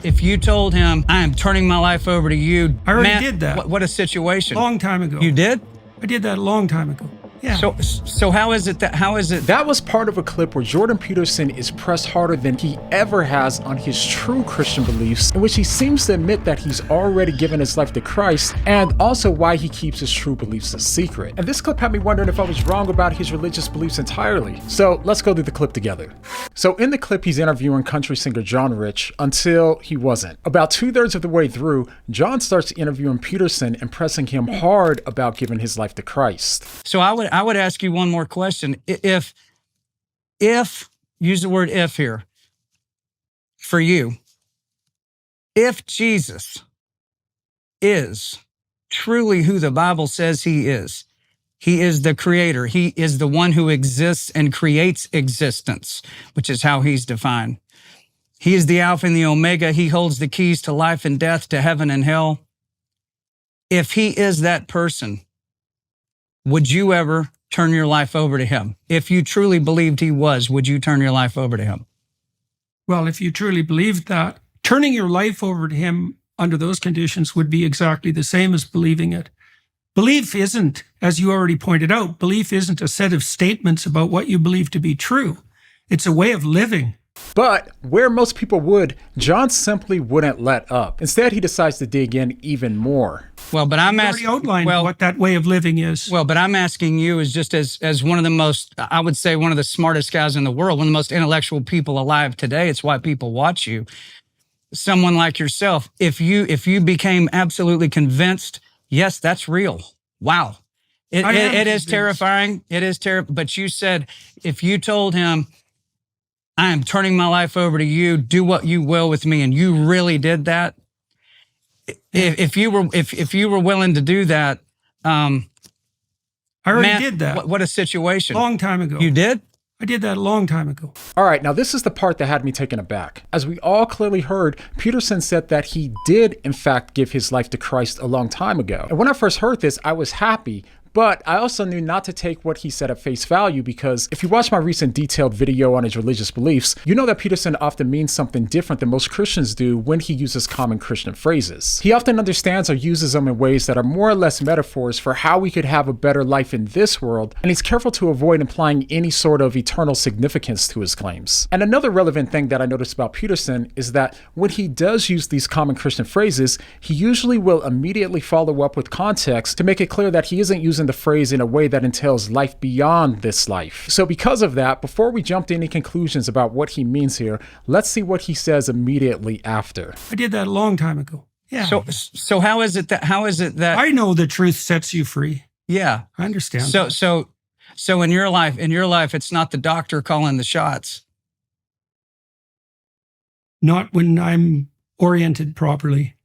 If you told him, I am turning my life over to you. I already did that. What a situation. Long time ago. You did? I did that a long time ago. Yeah. So how is it that, That was part of a clip where Jordan Peterson is pressed harder than he ever has on his true Christian beliefs, in which he seems to admit that he's already given his life to Christ, and also why he keeps his true beliefs a secret. And this clip had me wondering if I was wrong about his religious beliefs entirely. So let's go through the clip together. So in the clip, he's interviewing country singer John Rich until he wasn't. About 2/3 of the way through, John starts interviewing Peterson and pressing him hard about giving his life to Christ. So I would ask you one more question. If use the word if here, for you, if Jesus is truly who the Bible says he is the creator, he is the one who exists and creates existence, which is how he's defined. He is the Alpha and the Omega. He holds the keys to life and death, to heaven and hell. If he is that person, would you ever turn your life over to him? If you truly believed he was, would you turn your life over to him? Well, if you truly believed that, turning your life over to him under those conditions would be exactly the same as believing it. Belief isn't, as you already pointed out, belief isn't a set of statements about what you believe to be true. It's a way of living. But where most people would, John simply wouldn't let up. Instead, he decides to dig in even more. Well, but I'm asking, already outlined what that way of living is. Well, but I'm asking you as just as one of the most, I would say one of the smartest guys in the world, one of the most intellectual people alive today. It's why people watch you. Someone like yourself, if you became absolutely convinced, yes, that's real. Wow. It is terrifying. It is terrible. But you said, if you told him, I am turning my life over to you, do what you will with me, and you really did that. If you were willing to do that, I already did that. What a situation. Long time ago. You did? I did that a long time ago. All right, now this is the part that had me taken aback. As we all clearly heard, Peterson said that he did, in fact, give his life to Christ a long time ago. And when I first heard this, I was happy. But I also knew not to take what he said at face value, because if you watch my recent detailed video on his religious beliefs, you know that Peterson often means something different than most Christians do when he uses common Christian phrases. He often understands or uses them in ways that are more or less metaphors for how we could have a better life in this world, and he's careful to avoid implying any sort of eternal significance to his claims. And another relevant thing that I noticed about Peterson is that when he does use these common Christian phrases, he usually will immediately follow up with context to make it clear that he isn't using the phrase in a way that entails life beyond this life. So because of that, before we jump to any conclusions about what he means here, let's see what he says immediately after. I did that a long time ago. Yeah. So how is it that I know the truth sets you free. Yeah. I understand. So in your life, it's not the doctor calling the shots. Not when I'm oriented properly.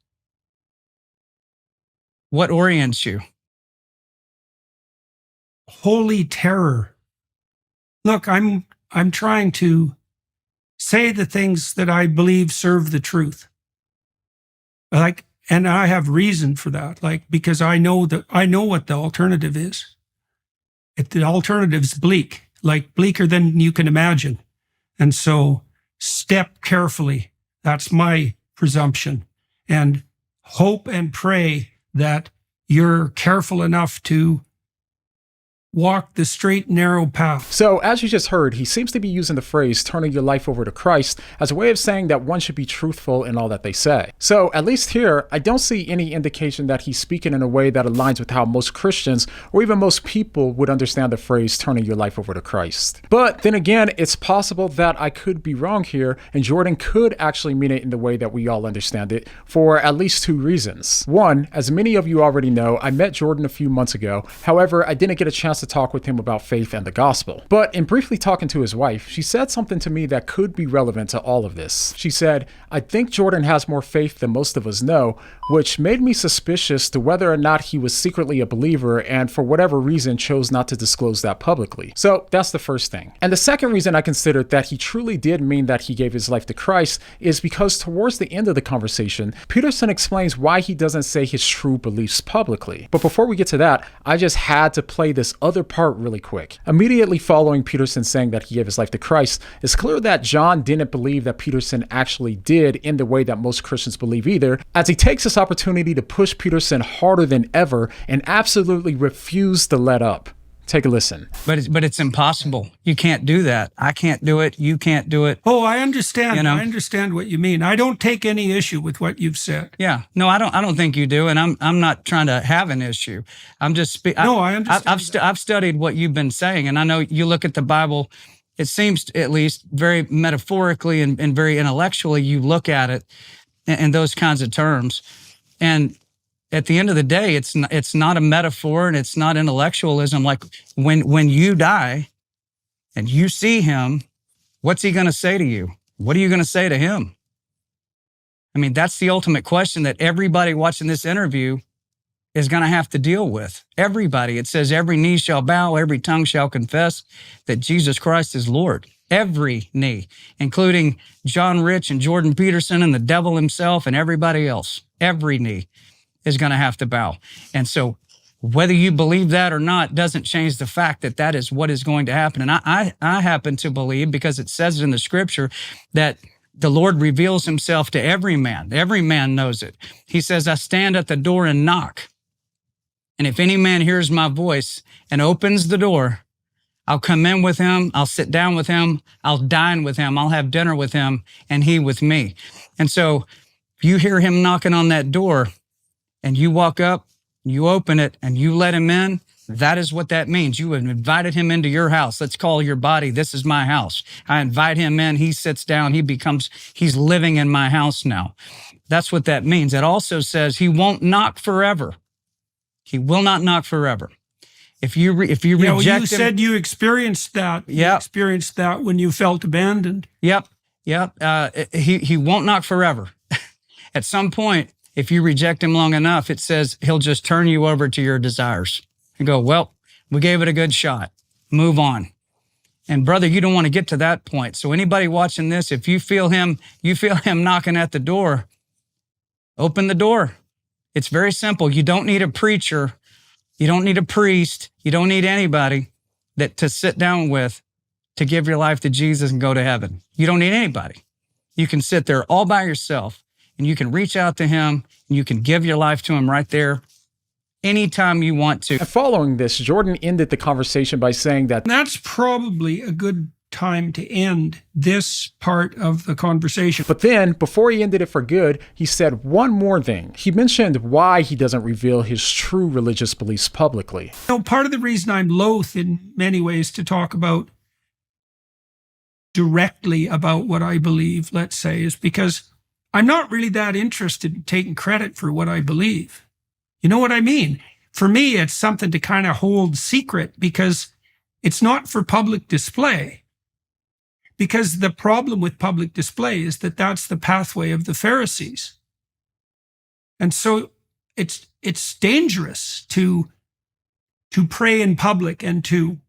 What orients you? Holy terror. Look, I'm trying to say the things that I believe serve the truth. And I have reason for that, because I know what the alternative is. The alternative's bleak, bleaker than you can imagine. And so step carefully. That's my presumption. And hope and pray that you're careful enough to walk the straight, narrow path. So, as you just heard, he seems to be using the phrase turning your life over to Christ as a way of saying that one should be truthful in all that they say. So, at least here, I don't see any indication that he's speaking in a way that aligns with how most Christians, or even most people, would understand the phrase turning your life over to Christ. But then again, it's possible that I could be wrong here, and Jordan could actually mean it in the way that we all understand it, for at least two reasons. One, as many of you already know, I met Jordan a few months ago. However, I didn't get a chance to talk with him about faith and the gospel. But in briefly talking to his wife, she said something to me that could be relevant to all of this. She said, I think Jordan has more faith than most of us know, which made me suspicious to whether or not he was secretly a believer and for whatever reason chose not to disclose that publicly. So that's the first thing. And the second reason I considered that he truly did mean that he gave his life to Christ is because towards the end of the conversation, Peterson explains why he doesn't say his true beliefs publicly. But before we get to that, I just had to play this other other part really quick. Immediately following Peterson saying that he gave his life to Christ, it's clear that John didn't believe that Peterson actually did in the way that most Christians believe either, as he takes this opportunity to push Peterson harder than ever and absolutely refuse to let up. Take a listen. But it's impossible. You can't do that. I can't do it. You can't do it. Oh, I understand. You know? I understand what you mean. I don't take any issue with what you've said. Yeah. No, I don't think you do. And I'm not trying to have an issue. I'm just No, I understand. I've studied what you've been saying, and I know you look at the Bible. It seems, at least, very metaphorically and very intellectually, you look at it in those kinds of terms. And at the end of the day, it's not a metaphor and it's not intellectualism. Like when you die and you see him, what's he going to say to you? What are you going to say to him? I mean, that's the ultimate question that everybody watching this interview is going to have to deal with. Everybody. It says every knee shall bow, every tongue shall confess that Jesus Christ is Lord. Every knee, including John Rich and Jordan Peterson and the devil himself and everybody else. Every knee is going to have to bow. And so whether you believe that or not doesn't change the fact that that is what is going to happen. And I happen to believe, because it says it in the scripture, that the Lord reveals himself to every man. Every man knows it. He says, I stand at the door and knock. And if any man hears my voice and opens the door, I'll come in with him. I'll sit down with him. I'll dine with him. I'll have dinner with him and he with me. And so if you hear him knocking on that door, and you walk up, you open it, and you let him in, that is what that means. You have invited him into your house. Let's call your body, this is my house. I invite him in, he sits down, he's living in my house now. That's what that means. It also says he won't knock forever. He will not knock forever. If you reject him. You said you experienced that. Yep. You experienced that when you felt abandoned. Yep. He won't knock forever. At some point, if you reject him long enough, it says he'll just turn you over to your desires and go, well, we gave it a good shot. Move on. And brother, you don't want to get to that point. So anybody watching this, if you feel him knocking at the door, open the door. It's very simple. You don't need a preacher. You don't need a priest. You don't need anybody to sit down with to give your life to Jesus and go to heaven. You don't need anybody. You can sit there all by yourself. And you can reach out to him, and you can give your life to him right there anytime you want to. And following this, Jordan ended the conversation by saying that that's probably a good time to end this part of the conversation. But then, before he ended it for good, he said one more thing. He mentioned why he doesn't reveal his true religious beliefs publicly. Part of the reason I'm loath in many ways to talk directly about what I believe, let's say, is because I'm not really that interested in taking credit for what I believe. You know what I mean? For me, it's something to kind of hold secret because it's not for public display. Because the problem with public display is that that's the pathway of the Pharisees. And so it's dangerous to pray in public and to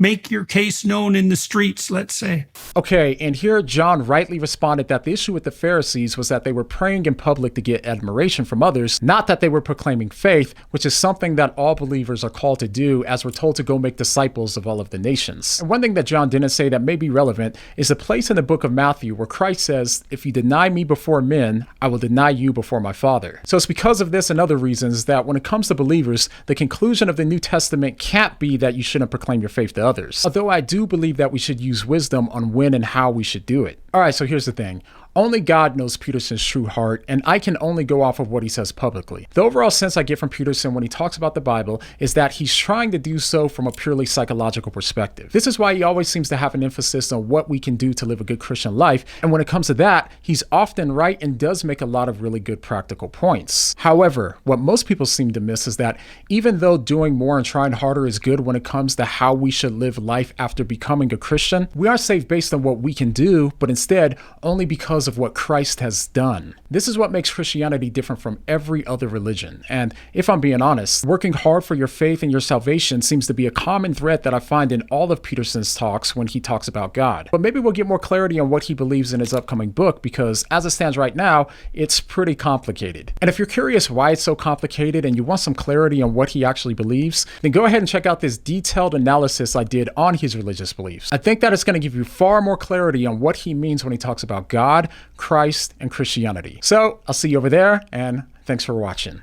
make your case known in the streets, let's say. Okay, and here John rightly responded that the issue with the Pharisees was that they were praying in public to get admiration from others, not that they were proclaiming faith, which is something that all believers are called to do, as we're told to go make disciples of all of the nations. And one thing that John didn't say that may be relevant is a place in the book of Matthew where Christ says, if you deny me before men, I will deny you before my Father. So it's because of this and other reasons that when it comes to believers, the conclusion of the New Testament can't be that you shouldn't proclaim your faith to others. Although I do believe that we should use wisdom on when and how we should do it. All right, so here's the thing. Only God knows Peterson's true heart, and I can only go off of what he says publicly. The overall sense I get from Peterson when he talks about the Bible is that he's trying to do so from a purely psychological perspective. This is why he always seems to have an emphasis on what we can do to live a good Christian life, and when it comes to that, he's often right and does make a lot of really good practical points. However, what most people seem to miss is that even though doing more and trying harder is good when it comes to how we should live life after becoming a Christian, we aren't saved based on what we can do, but instead only because because of what Christ has done. This is what makes Christianity different from every other religion. And if I'm being honest, working hard for your faith and your salvation seems to be a common thread that I find in all of Peterson's talks when he talks about God. But maybe we'll get more clarity on what he believes in his upcoming book, because as it stands right now, it's pretty complicated. And if you're curious why it's so complicated and you want some clarity on what he actually believes, then go ahead and check out this detailed analysis I did on his religious beliefs. I think that it's going to give you far more clarity on what he means when he talks about God, Christ, and Christianity. So I'll see you over there, and thanks for watching.